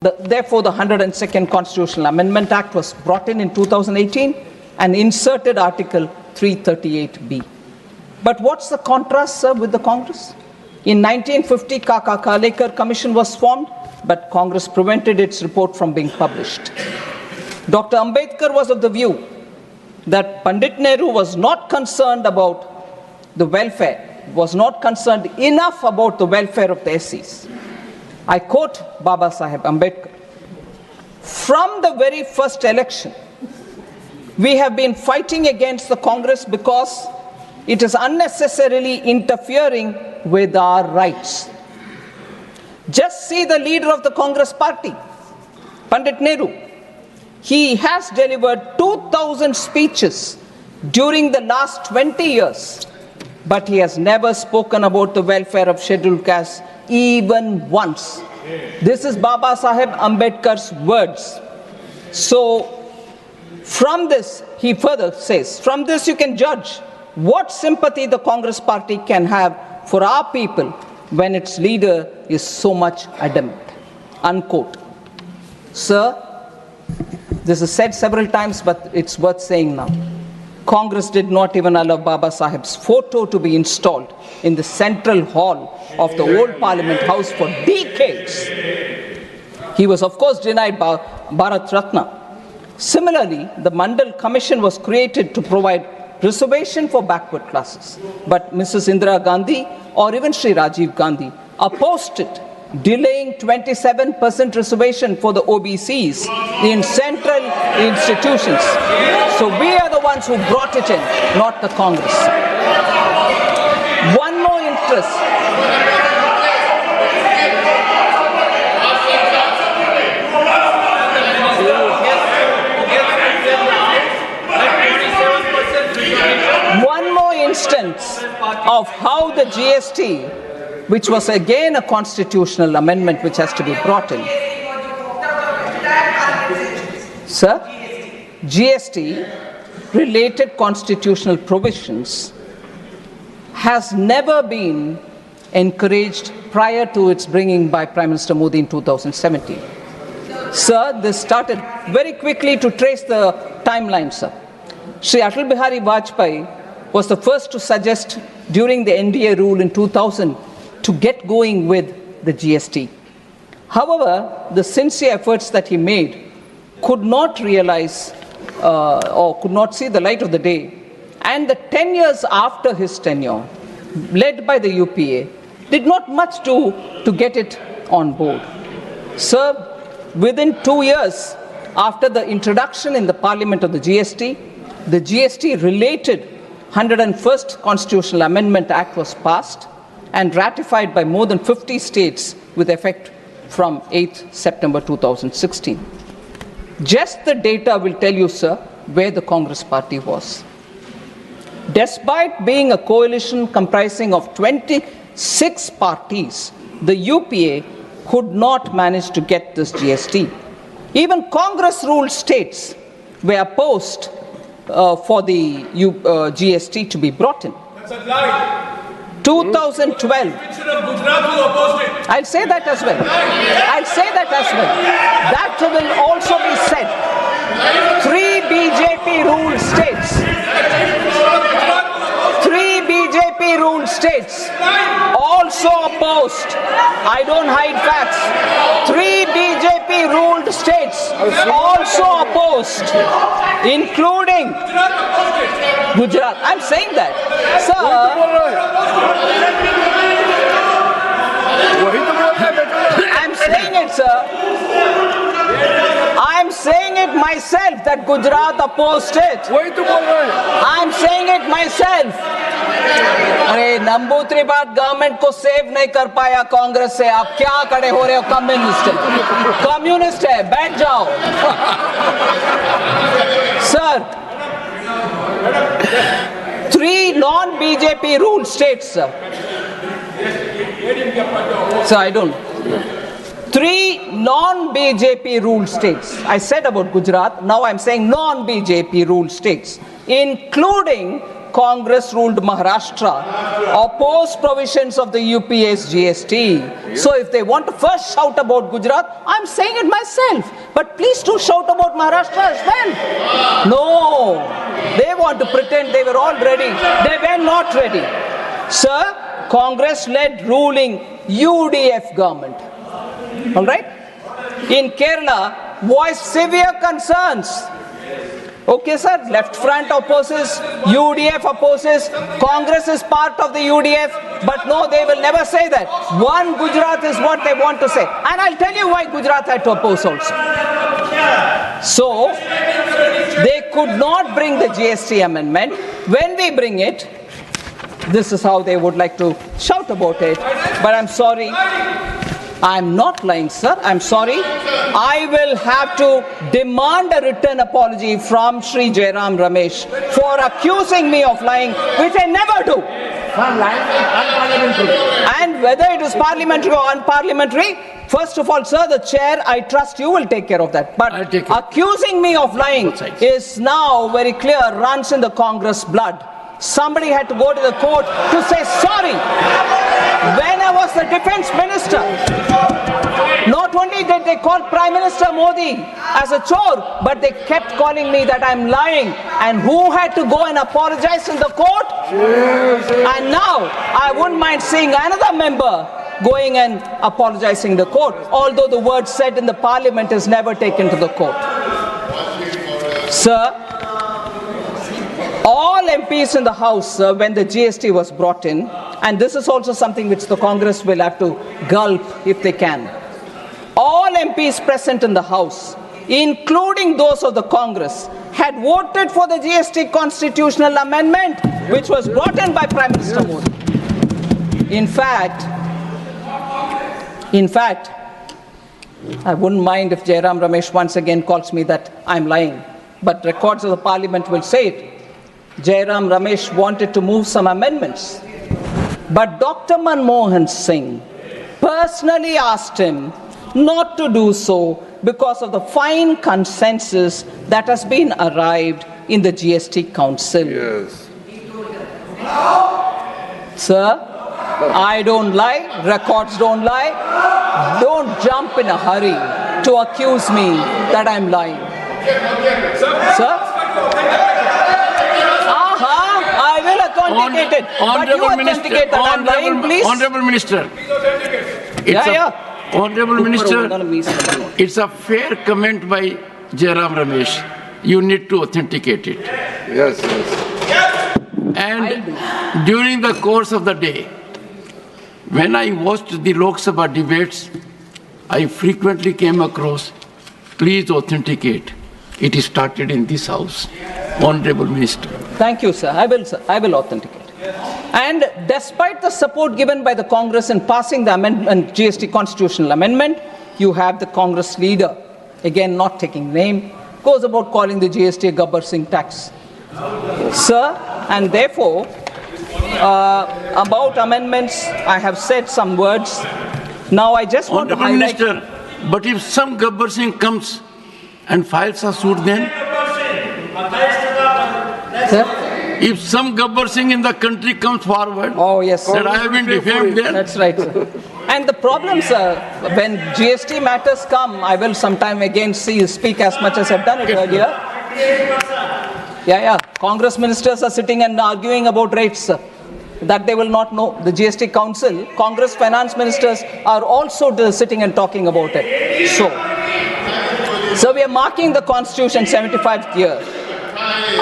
Therefore, the 102nd Constitutional Amendment Act was brought in 2018 and inserted Article 338B. But what's the contrast, sir, with the Congress? In 1950, Kaka Kalekar Commission was formed, but Congress prevented its report from being published. Dr. Ambedkar was of the view that Pandit Nehru was not concerned about the welfare, was not concerned enough about the welfare of the SCs. I quote Baba Saheb Ambedkar, "From the very first election, we have been fighting against the Congress because it is unnecessarily interfering with our rights. Just see the leader of the Congress party, Pandit Nehru. He has delivered 2,000 speeches during the last 20 years, but he has never spoken about the welfare of scheduled castes even once." This is Baba Saheb Ambedkar's words. So, from this, he further says, from this you can judge what sympathy the Congress party can have for our people when its leader is so much adamant. Unquote. Sir, this is said several times, but it's worth saying now. Congress did not even allow Baba Saheb's photo to be installed in the central hall of the old Parliament House for decades. He was, of course, denied Bharat Ratna. Similarly, the Mandal Commission was created to provide reservation for backward classes. But Mrs. Indira Gandhi or even Sri Rajiv Gandhi opposed it, delaying 27% reservation for the OBCs in central institutions. So we are the ones who brought it in, not the Congress. One more interest. One more instance of how the GST, which was again a constitutional amendment which has to be brought in. Sir, GST related constitutional provisions has never been encouraged prior to its bringing by Prime Minister Modi in 2017. Sir, this started very quickly to trace the timeline, sir. Sri Atal Bihari Vajpayee was the first to suggest during the NDA rule in 2000 to get going with the GST. However, the sincere efforts that he made could not realize or could not see the light of the day. And the 10 years after his tenure, led by the UPA, did not much do to get it on board. Sir, within 2 years after the introduction in the Parliament of the GST-related 101st Constitutional Amendment Act was passed and ratified by more than 50 states with effect from 8th September 2016. Just the data will tell you, sir, where the Congress party was. Despite being a coalition comprising of 26 parties, the UPA could not manage to get this GST. Even Congress-ruled states were opposed for the GST to be brought in. That's a lie. 2012. I'll say that as well. I'll say that as well. That will also be said. 3 BJP-ruled states. 3 BJP-ruled states also opposed. I don't hide facts. 3 BJP-ruled states also opposed, including Gujarat. I'm saying that. Sir, I'm saying it, sir. I'm saying it myself that Gujarat opposed it. I'm saying it myself. अरे नंबूत्री बात government को save नहीं कर पाया कांग्रेस से, आप क्या खड़े हो रहे हो? कम्युनिस्ट है, बैठ जाओ. Sir, 3 non-BJP ruled states, sir. So I don't. 3 non-BJP ruled states. I said about Gujarat, now I'm saying non-BJP ruled states, including Congress-ruled Maharashtra opposed provisions of the UPA's GST. So if they want to first shout about Gujarat, I'm saying it myself. But please do shout about Maharashtra as well. No, they want to pretend they were all ready. They were not ready. Sir, Congress-led ruling UDF government, all right, in Kerala voiced severe concerns. Okay, sir, left front opposes, UDF opposes, Congress is part of the UDF, but no, they will never say that. One Gujarat is what they want to say. And I'll tell you why Gujarat had to oppose also. So, they could not bring the GST amendment. When we bring it, this is how they would like to shout about it. But I'm sorry. I'm not lying, sir. I'm sorry. I will have to demand a written apology from Shri Jairam Ramesh for accusing me of lying, which I never do. And whether it is parliamentary or unparliamentary, first of all, sir, the chair, I trust you will take care of that. But accusing me of lying is now very clear, runs in the Congress blood. Somebody had to go to the court to say sorry. When I was the defense minister, not only did they call Prime Minister Modi as a chore, but they kept calling me that I'm lying. And who had to go and apologize in the court? And now, I wouldn't mind seeing another member going and apologizing in the court, although the word said in the parliament is never taken to the court. Sir, all MPs in the House, when the GST was brought in, and this is also something which the Congress will have to gulp if they can. All MPs present in the House, including those of the Congress, had voted for the GST constitutional amendment, which was brought in by Prime Minister Modi. In fact, I wouldn't mind if Jairam Ramesh once again calls me that I'm lying, but records of the Parliament will say it. Jairam Ramesh wanted to move some amendments, but Dr. Manmohan Singh personally asked him not to do so because of the fine consensus that has been arrived in the GST Council. Yes. Sir, I don't lie, records don't lie. Don't jump in a hurry to accuse me that I'm lying. Sir? I will authenticate it. But you authenticate that I'm lying, please. Honorable Minister. Honorable Minister, it's a fair comment by Jairam Ramesh. You need to authenticate it. Yes. And during the course of the day, when I watched the Lok Sabha debates, I frequently came across, please authenticate. It is started in this house. Honorable Minister. Thank you, sir. I will authenticate. And despite the support given by the Congress in passing the amendment, GST constitutional amendment, you have the Congress leader, again not taking name, goes about calling the GST a Gabbar Singh tax. Sir, and therefore, about amendments, I have said some words. Now I just want to highlight... Minister, but if some Gabbar Singh comes and files a suit then? Sir? If some Gabbar Singh in the country comes forward, oh, yes, that I have been defamed then? That's right, sir. And the problem, sir, when GST matters come, I will sometime again speak as much as I've done it earlier. Congress ministers are sitting and arguing about rates, sir, that they will not know. The GST Council, Congress finance ministers are also sitting and talking about it. So we are marking the Constitution 75th year.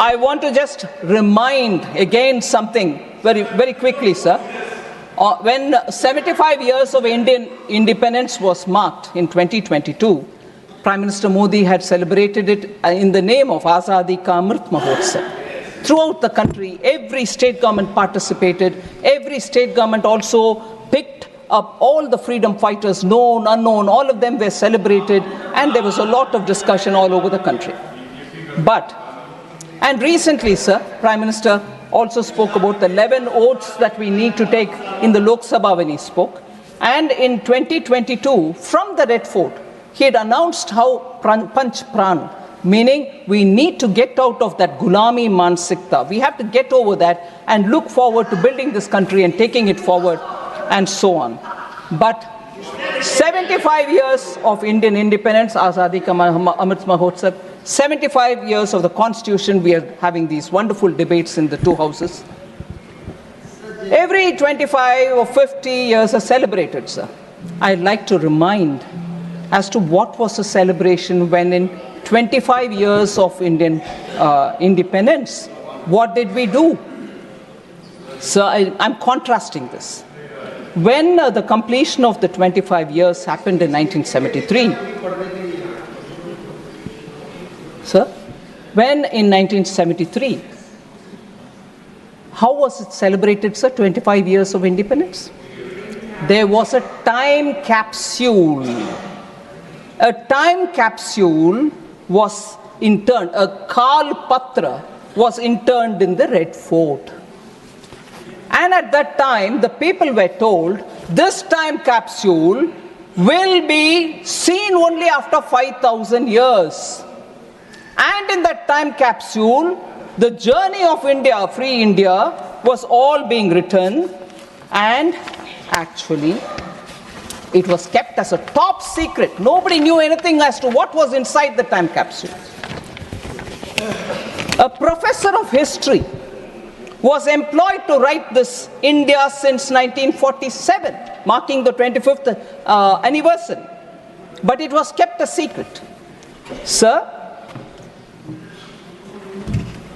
I want to just remind again something very, very quickly, sir. When 75 years of Indian independence was marked in 2022, Prime Minister Modi had celebrated it in the name of Azadi Ka Amrit Mahotsav. Throughout the country, every state government participated. Every state government also picked up all the freedom fighters, known, unknown, all of them were celebrated, and there was a lot of discussion all over the country. And recently, sir, Prime Minister also spoke about the 11 oaths that we need to take in the Lok Sabha when he spoke. And in 2022, from the Red Fort, he had announced how Panch Pran, meaning we need to get out of that Gulami Mansikta. We have to get over that and look forward to building this country and taking it forward and so on. But 75 years of Indian independence, Azadi Ka Amrit Mahotsav, 75 years of the Constitution, we are having these wonderful debates in the two houses. Every 25 or 50 years are celebrated, sir. I'd like to remind as to what was the celebration when in 25 years of Indian independence, what did we do? So I'm contrasting this. When the completion of the 25 years happened in 1973, sir, when in 1973, how was it celebrated, sir, 25 years of independence? There was a time capsule. A time capsule was interned, a Kal Patra was interned in the Red Fort. And at that time, the people were told, this time capsule will be seen only after 5,000 years. And in that time capsule, the journey of India, free India, was all being written, and actually, it was kept as a top secret. Nobody knew anything as to what was inside the time capsule. A professor of history was employed to write this India since 1947, marking the 25th anniversary. But it was kept a secret. Sir,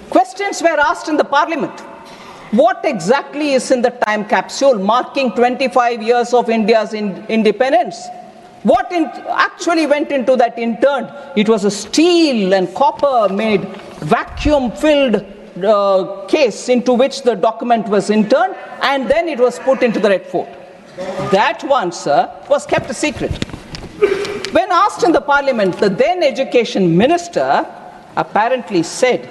questions were asked in the parliament. What exactly is in the time capsule marking 25 years of India's independence? What actually went into that interned? It was a steel and copper made vacuum-filled case into which the document was interned, and then it was put into the Red Fort. That one, sir, was kept a secret. When asked in the parliament, the then education minister apparently said,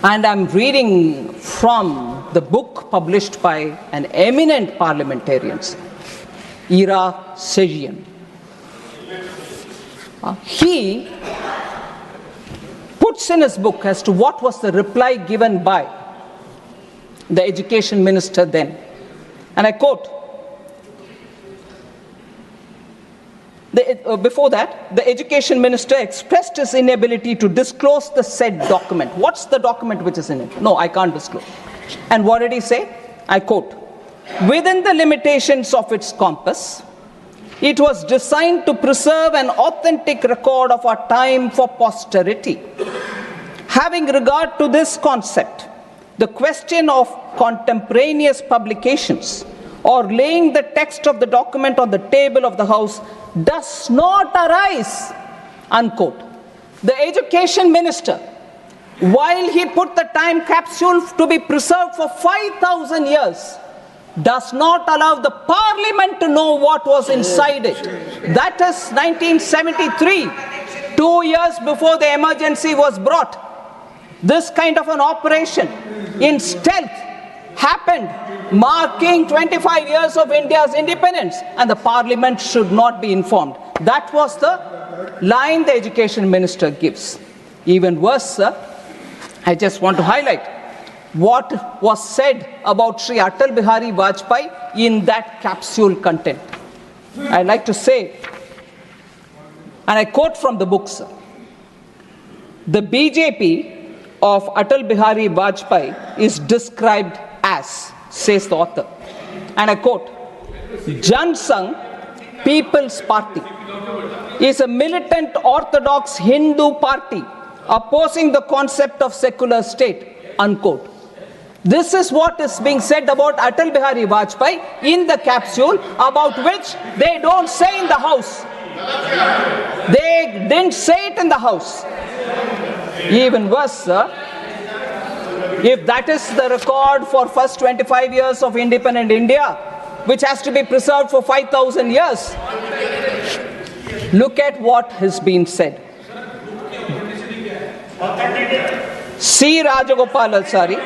and I'm reading from the book published by an eminent parliamentarian, RAJYA SABHA. He puts in his book as to what was the reply given by the education minister then. And I quote, before that, the education minister expressed his inability to disclose the said document. What's the document which is in it? No, I can't disclose. And what did he say? I quote, within the limitations of its compass, it was designed to preserve an authentic record of our time for posterity. Having regard to this concept, the question of contemporaneous publications or laying the text of the document on the table of the House does not arise, unquote. The education minister, while he put the time capsule to be preserved for 5,000 years, does not allow the parliament to know what was inside it. That is 1973, 2 years before the emergency was brought. This kind of an operation in stealth happened, marking 25 years of India's independence, and the parliament should not be informed. That was the line the education minister gives. Even worse, sir, I just want to highlight what was said about Sri Atal Bihari Vajpayee in that capsule content. I'd like to say, and I quote from the book, sir, the BJP of Atal Bihari Vajpayee is described as, says the author, and I quote, Jan Sangh People's Party is a militant orthodox Hindu party opposing the concept of secular state, unquote. This is what is being said about Atal Bihari Vajpayee in the capsule, about which they don't say in the House. They didn't say it in the House. Even worse, sir, if that is the record for first 25 years of independent India, which has to be preserved for 5,000 years, look at what has been said. C. Rajagopal Alsari,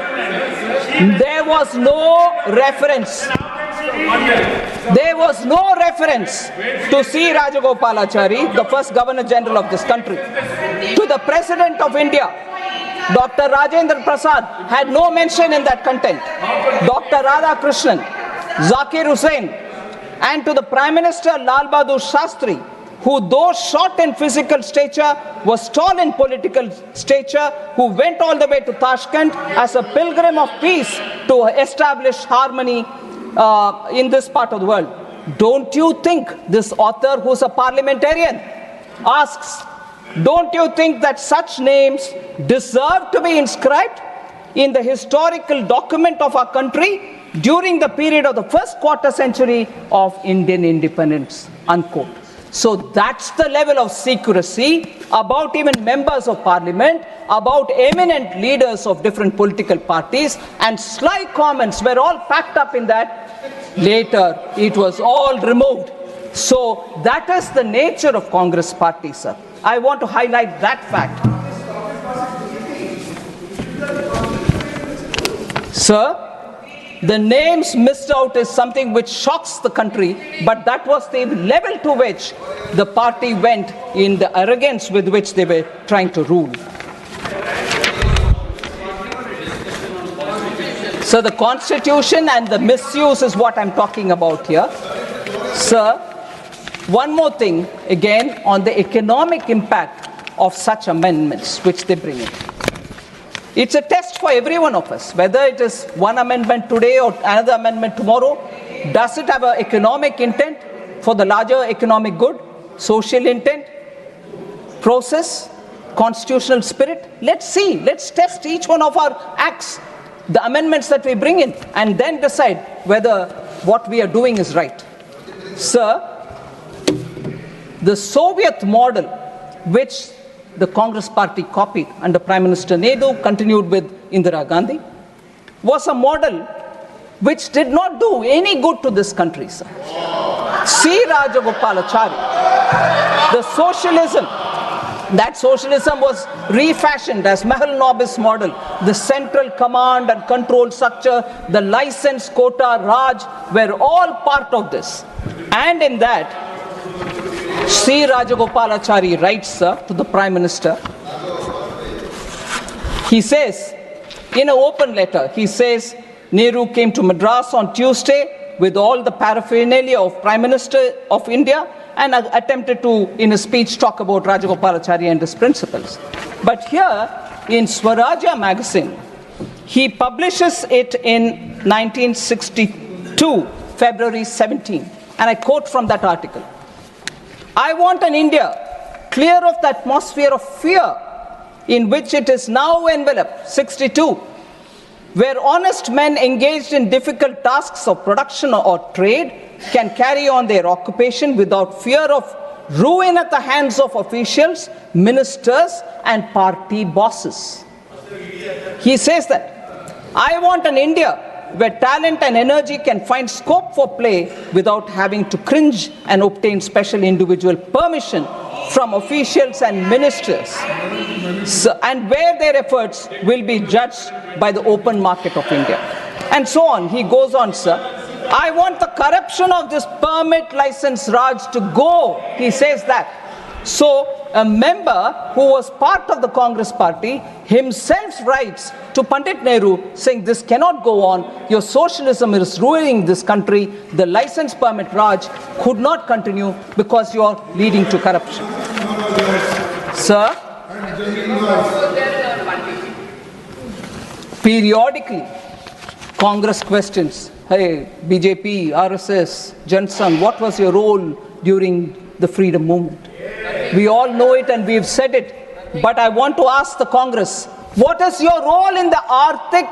there was no reference There was no reference to C. Rajagopalachari, the first Governor General of this country, to the President of India. Dr. Rajendra Prasad had no mention in that content. Dr. Radhakrishnan, Zakir Hussain, and to the Prime Minister Lal Bahadur Shastri, who though short in physical stature, was tall in political stature, who went all the way to Tashkent as a pilgrim of peace to establish harmony in this part of the world. Don't you think this author, who's a parliamentarian, asks, don't you think that such names deserve to be inscribed in the historical document of our country during the period of the first quarter century of Indian independence? Unquote. So that's the level of secrecy about even members of parliament, about eminent leaders of different political parties, and sly comments were all packed up in that. Later, it was all removed. So that is the nature of Congress party, sir. I want to highlight that fact. Sir, the names missed out is something which shocks the country, but that was the level to which the party went in the arrogance with which they were trying to rule. So the constitution and the misuse is what I'm talking about here. Sir, one more thing, again, on the economic impact of such amendments which they bring in. It's a test for every one of us, whether it is one amendment today or another amendment tomorrow. Does it have an economic intent for the larger economic good, social intent, process, constitutional spirit? Let's see. Let's test each one of our acts, the amendments that we bring in, and then decide whether what we are doing is right. Sir, the Soviet model, which the Congress party copied under Prime Minister Nehru, continued with Indira Gandhi, was a model which did not do any good to this country, sir. C. Rajagopalachari, the socialism, that socialism was refashioned as Mahal Nobis model, the central command and control structure, the license, quota, Raj, were all part of this. And in that, C. Rajagopalachari writes, sir, to the Prime Minister. He says, in an open letter, he says, Nehru came to Madras on Tuesday with all the paraphernalia of Prime Minister of India and attempted to, in a speech, talk about Rajagopalachari and his principles. But here, in Swarajya magazine, he publishes it in 1962, February 17. And I quote from that article. I want an India clear of the atmosphere of fear in which it is now enveloped, 62, where honest men engaged in difficult tasks of production or trade can carry on their occupation without fear of ruin at the hands of officials, ministers, and party bosses. He says that, I want an India where talent and energy can find scope for play without having to cringe and obtain special individual permission from officials and ministers, and where their efforts will be judged by the open market of India. And so on. He goes on, sir. I want the corruption of this permit license Raj to go. He says that. So a member who was part of the Congress party himself writes to Pandit Nehru saying this cannot go on, your socialism is ruining this country, the license permit Raj could not continue because you are leading to corruption. Sir, periodically Congress questions, hey, BJP, RSS, Jansan, what was your role during the freedom movement? We all know it and we've said it, but I want to ask the Congress, what is your role in the Arctic,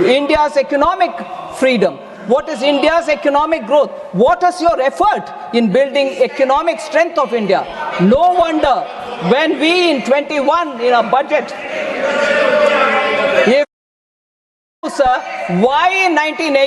India's economic freedom? What is India's economic growth? What is your effort in building economic strength of India? No wonder when we in 21 in our budget, if, sir, why in 1980